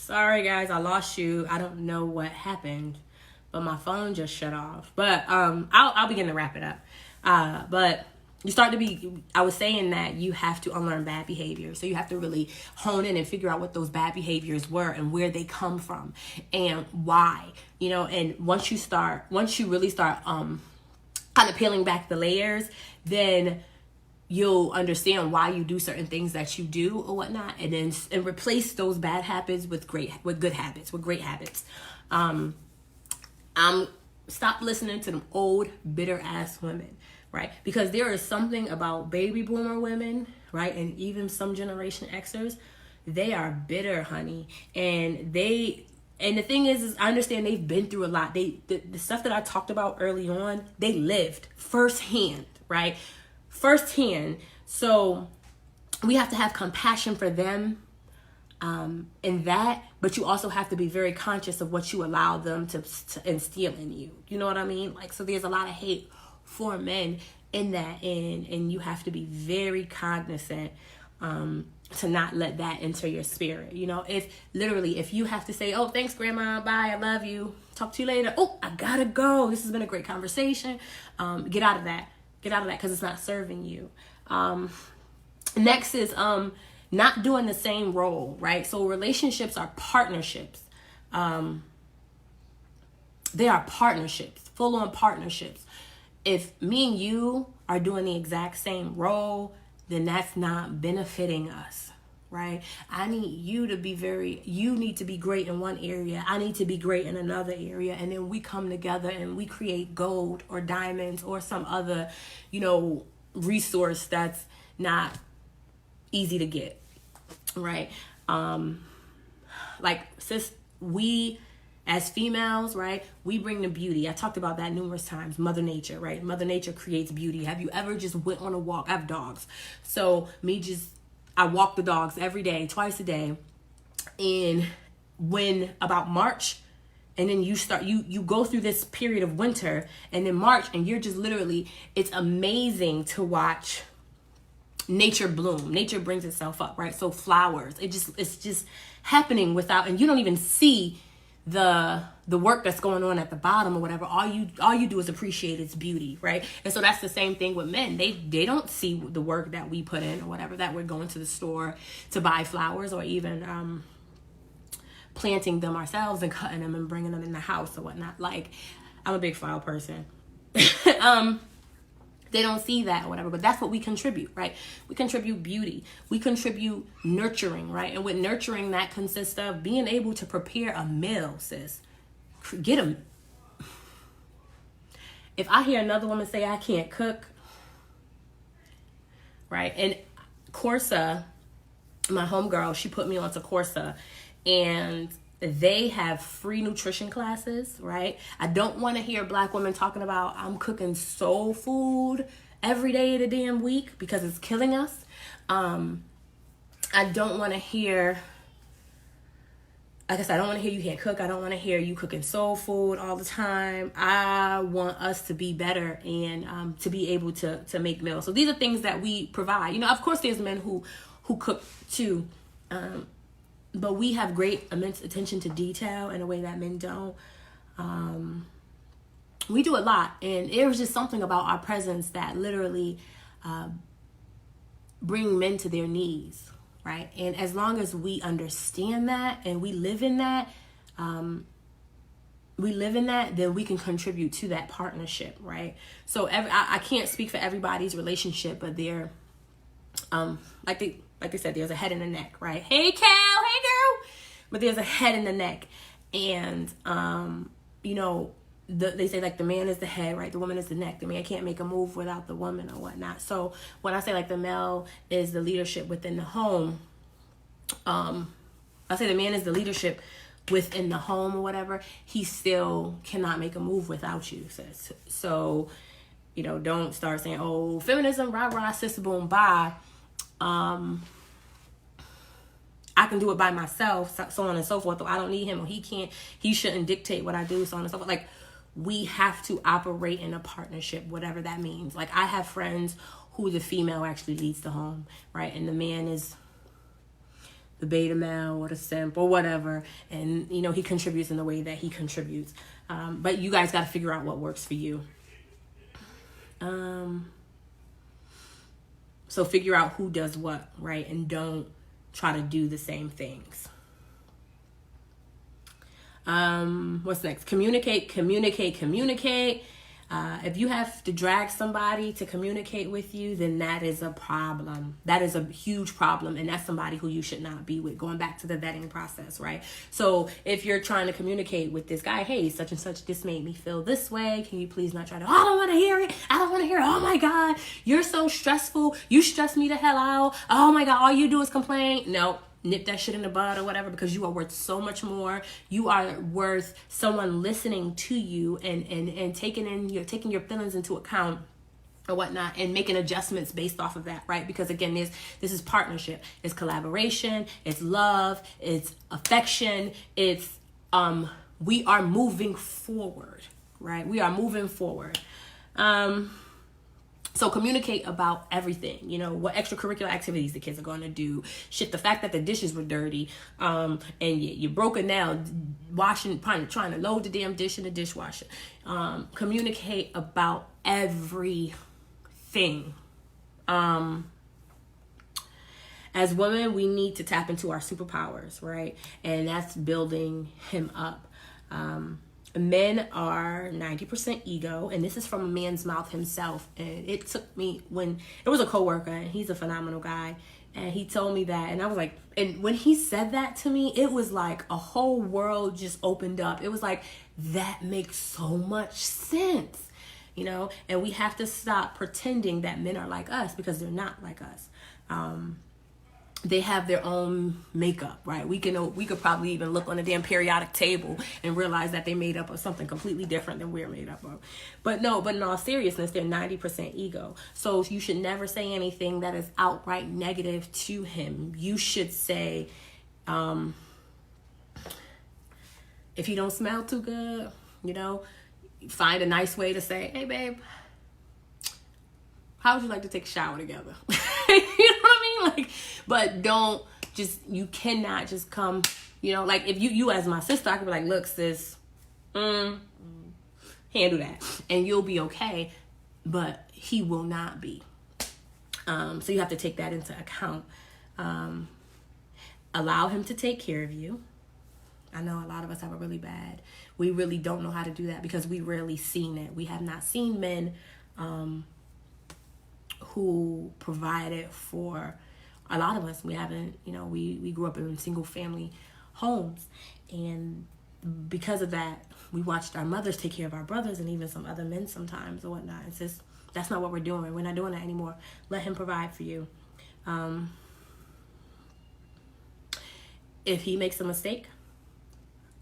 Sorry guys, I lost you. I don't know what happened, but my phone just shut off. But I'll begin to wrap it up. But I was saying that you have to unlearn bad behavior. So you have to really hone in and figure out what those bad behaviors were and where they come from and why, and once you really start kind of peeling back the layers, then you'll understand why you do certain things that you do or whatnot, and replace those bad habits with great habits. Stop listening to them old bitter ass women. Right? Because there is something about baby boomer women, right? And even some Generation Xers, they are bitter, honey. And the thing is I understand they've been through a lot. The stuff that I talked about early on, they lived firsthand, right? Firsthand. So we have to have compassion for them in that, but you also have to be very conscious of what you allow them to instill in you. You know what I mean? So there's a lot of hate for men in that, and you have to be very cognizant to not let that enter your spirit. If you have to say, oh, thanks grandma, bye, I love you, talk to you later, oh, I gotta go, this has been a great conversation, get out of that because it's not serving you. Next is not doing the same role, right? So relationships are partnerships. They are partnerships, full-on partnerships. If me and you are doing the exact same role, then that's not benefiting us, right? You need to be great in one area. I need to be great in another area. And then we come together and we create gold or diamonds or some other, resource that's not easy to get, right? We as females, right, we bring the beauty. I talked about that numerous times. Mother Nature, right? Mother Nature creates beauty. Have you ever just went on a walk? I have dogs. So I walk the dogs every day, twice a day. And when about March, and then you go through this period of winter, and then March, and you're just literally, it's amazing to watch nature bloom. Nature brings itself up, right? So flowers, it's just happening and you don't even see the work that's going on at the bottom or whatever. All you do is appreciate its beauty, right? And so that's the same thing with men. They don't see the work that we put in or whatever, that we're going to the store to buy flowers or even planting them ourselves and cutting them and bringing them in the house or whatnot. I'm a big flower person. They don't see that or whatever, but that's what we contribute, right? We contribute beauty. We contribute nurturing, right? And with nurturing, that consists of being able to prepare a meal, sis. Get them. If I hear another woman say I can't cook, right? And Corsa, my homegirl, she put me onto Corsa, and they have free nutrition classes, right? I don't want to hear Black women talking about I'm cooking soul food every day of the damn week because it's killing us. I don't want to hear, like I said, I don't want to hear you can't cook. I don't want to hear you cooking soul food all the time. I want us to be better and to be able to make meals. So these are things that we provide. Of course, there's men who cook too. But we have great, immense attention to detail in a way that men don't. We do a lot. And it was just something about our presence that literally bring men to their knees, right? And as long as we understand that and we live in that, then we can contribute to that partnership, right? So I can't speak for everybody's relationship, but they're, like they said, there's a head and a neck, right? Hey, Cal, hey, girl. But there's a head and a neck. And, they say, the man is the head, right? The woman is the neck. The man can't make a move without the woman or whatnot. So when I say, the male is the leadership within the home, I say the man is the leadership within the home or whatever, he still cannot make a move without you, sis. So, don't start saying, oh, feminism, rah, rah, sister, boom, bye. I can do it by myself, so on and so forth. Or I don't need him, or he shouldn't dictate what I do, so on and so forth. We have to operate in a partnership, whatever that means. I have friends who the female actually leads the home, right? And the man is the beta male or the simp or whatever. And, you know, he contributes in the way that he contributes. But you guys got to figure out what works for you. So figure out who does what, right? And don't try to do the same things. What's next? Communicate. If you have to drag somebody to communicate with you, then that is a problem. That is a huge problem. And that's somebody who you should not be with. Going back to the vetting process, right? So if you're trying to communicate with this guy, hey, such and such, this made me feel this way. Can you please not try to, I don't want to hear it. I don't want to hear it. Oh my God, you're so stressful. You stress me the hell out. Oh my God, all you do is complain. No. Nip that shit in the bud or whatever, because you are worth so much more. You are worth someone listening to you and taking your feelings into account or whatnot, and making adjustments based off of that, right? Because again, this is partnership, it's collaboration, it's love, it's affection, it's we are moving forward, right? We are moving forward. So communicate about everything, you know, what extracurricular activities the kids are going to do. Shit, the fact that the dishes were dirty, and you broke a nail washing, trying to load the damn dish in the dishwasher. Communicate about everything. As women, we need to tap into our superpowers, right? And that's building him up. Men are 90% ego, and this is from a man's mouth himself. And it took me, when it was a coworker, and he's a phenomenal guy, and he told me that, and I was like, and when he said that to me, it was like a whole world just opened up. It was like, that makes so much sense, you know. And we have to stop pretending that men are like us, because they're not like us. They have their own makeup, right? We could probably even look on the damn periodic table and realize that they're made up of something completely different than we're made up of. But in all seriousness, they're 90% ego. So you should never say anything that is outright negative to him. You should say, if you don't smell too good, you know, find a nice way to say, hey babe, how would you like to take a shower together? You know what I mean? Like, but you cannot just come, you know, like if you as my sister, I could be like, look, sis, handle that. And you'll be okay, but he will not be. So you have to take that into account. Allow him to take care of you. I know a lot of us have it really bad. We really don't know how to do that because we rarely seen it. We have not seen men, who provided for a lot of us. We haven't, you know, we grew up in single family homes, and because of that, we watched our mothers take care of our brothers and even some other men sometimes or whatnot. It's just, that's not what we're doing. We're not doing that anymore. Let him provide for you. If he makes a mistake,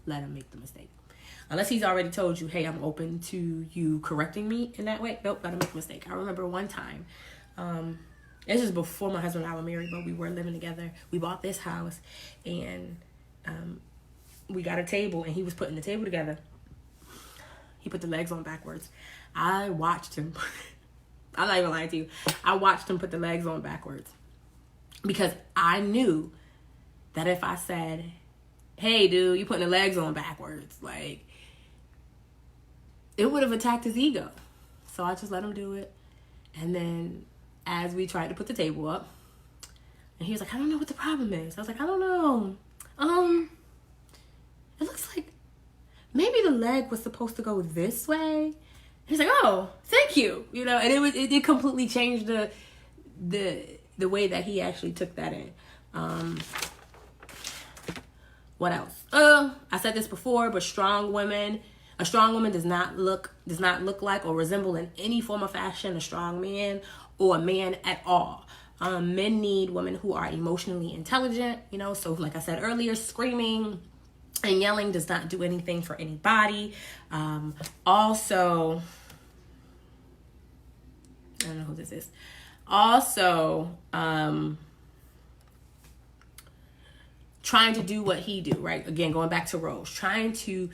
let him make the mistake. Unless he's already told you, hey, I'm open to you correcting me in that way. Nope, let him make a mistake. I remember one time, this is before my husband and I were married, but we were living together. We bought this house, and we got a table, and he was putting the table together. He put the legs on backwards. I watched him. I'm not even lying to you. I watched him put the legs on backwards because I knew that if I said, hey, dude, you putting the legs on backwards, like, it would have attacked his ego. So I just let him do it. And then as we tried to put the table up, and he was like, I don't know what the problem is. I was like, I don't know. It looks like maybe the leg was supposed to go this way. He's like, oh, thank you. You know, and it completely changed the way that he actually took that in. What else? I said this before, but a strong woman does not look like or resemble in any form or fashion a strong man or a man at all. Men need women who are emotionally intelligent, you know, so like I said earlier, screaming and yelling does not do anything for anybody. Also, I don't know who this is. Also, trying to do what he do, right? Again, going back to roles, trying to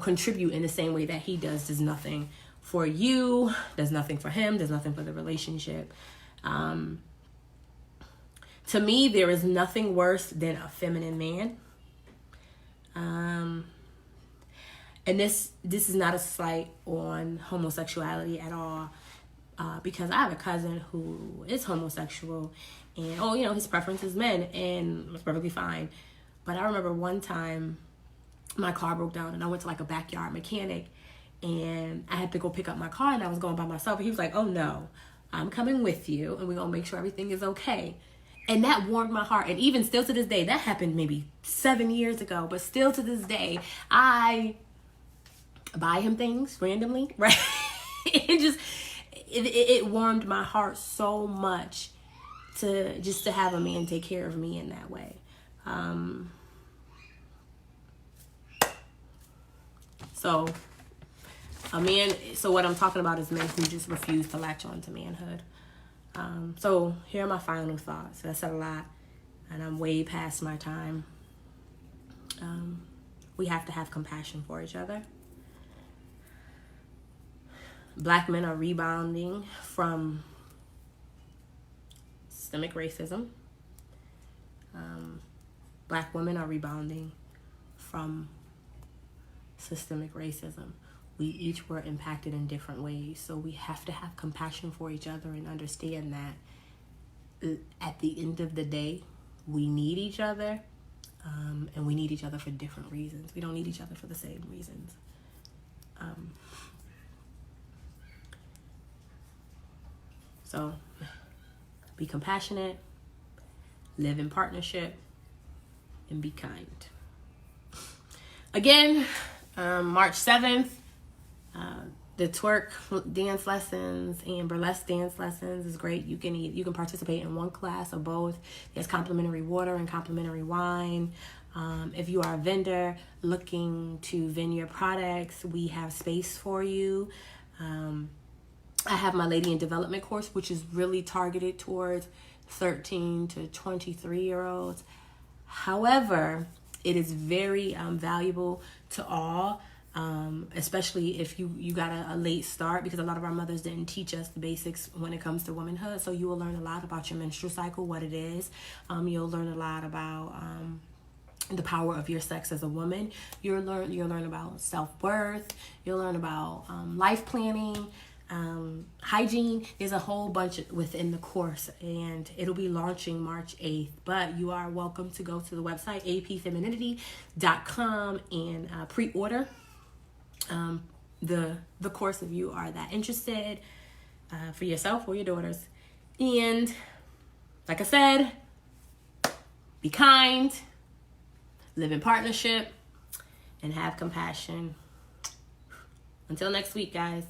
contribute in the same way that he does nothing for you, does nothing for him, does nothing for the relationship. To me, there is nothing worse than a feminine man. And this is not a slight on homosexuality at all, because I have a cousin who is homosexual, and his preference is men, and it's perfectly fine. But I remember one time my car broke down, and I went to like a backyard mechanic, and I had to go pick up my car, and I was going by myself, and he was like, "Oh no, I'm coming with you, and we're gonna make sure everything is okay." And that warmed my heart. And even still to this day, that happened maybe 7 years ago, but still to this day, I buy him things randomly, right? It warmed my heart so much to have a man take care of me in that way. So what I'm talking about is men who just refuse to latch on to manhood. So here are my final thoughts. I said a lot, and I'm way past my time. We have to have compassion for each other. Black men are rebounding from systemic racism. Black women are rebounding from systemic racism. We each were impacted in different ways, so we have to have compassion for each other and understand that at the end of the day, we need each other, and we need each other for different reasons. We don't need each other for the same reasons. So be compassionate, live in partnership, and be kind. Again, March 7th, the twerk dance lessons and burlesque dance lessons is great. You can participate in one class or both. There's complimentary water and complimentary wine. If you are a vendor looking to vend your products, we have space for you. I have my Lady in Development course, which is really targeted towards 13 to 23-year-olds. However, it is very valuable to all, especially if you got a late start, because a lot of our mothers didn't teach us the basics when it comes to womanhood. So you will learn a lot about your menstrual cycle, what it is. You'll learn a lot about the power of your sex as a woman. You'll learn about self-worth. You'll learn about life planning, hygiene. There's a whole bunch within the course, and it'll be launching March 8th. But you are welcome to go to the website apfemininity.com and pre-order the course if you are that interested, for yourself or your daughters. And like I said, be kind, live in partnership, and have compassion. Until next week, guys.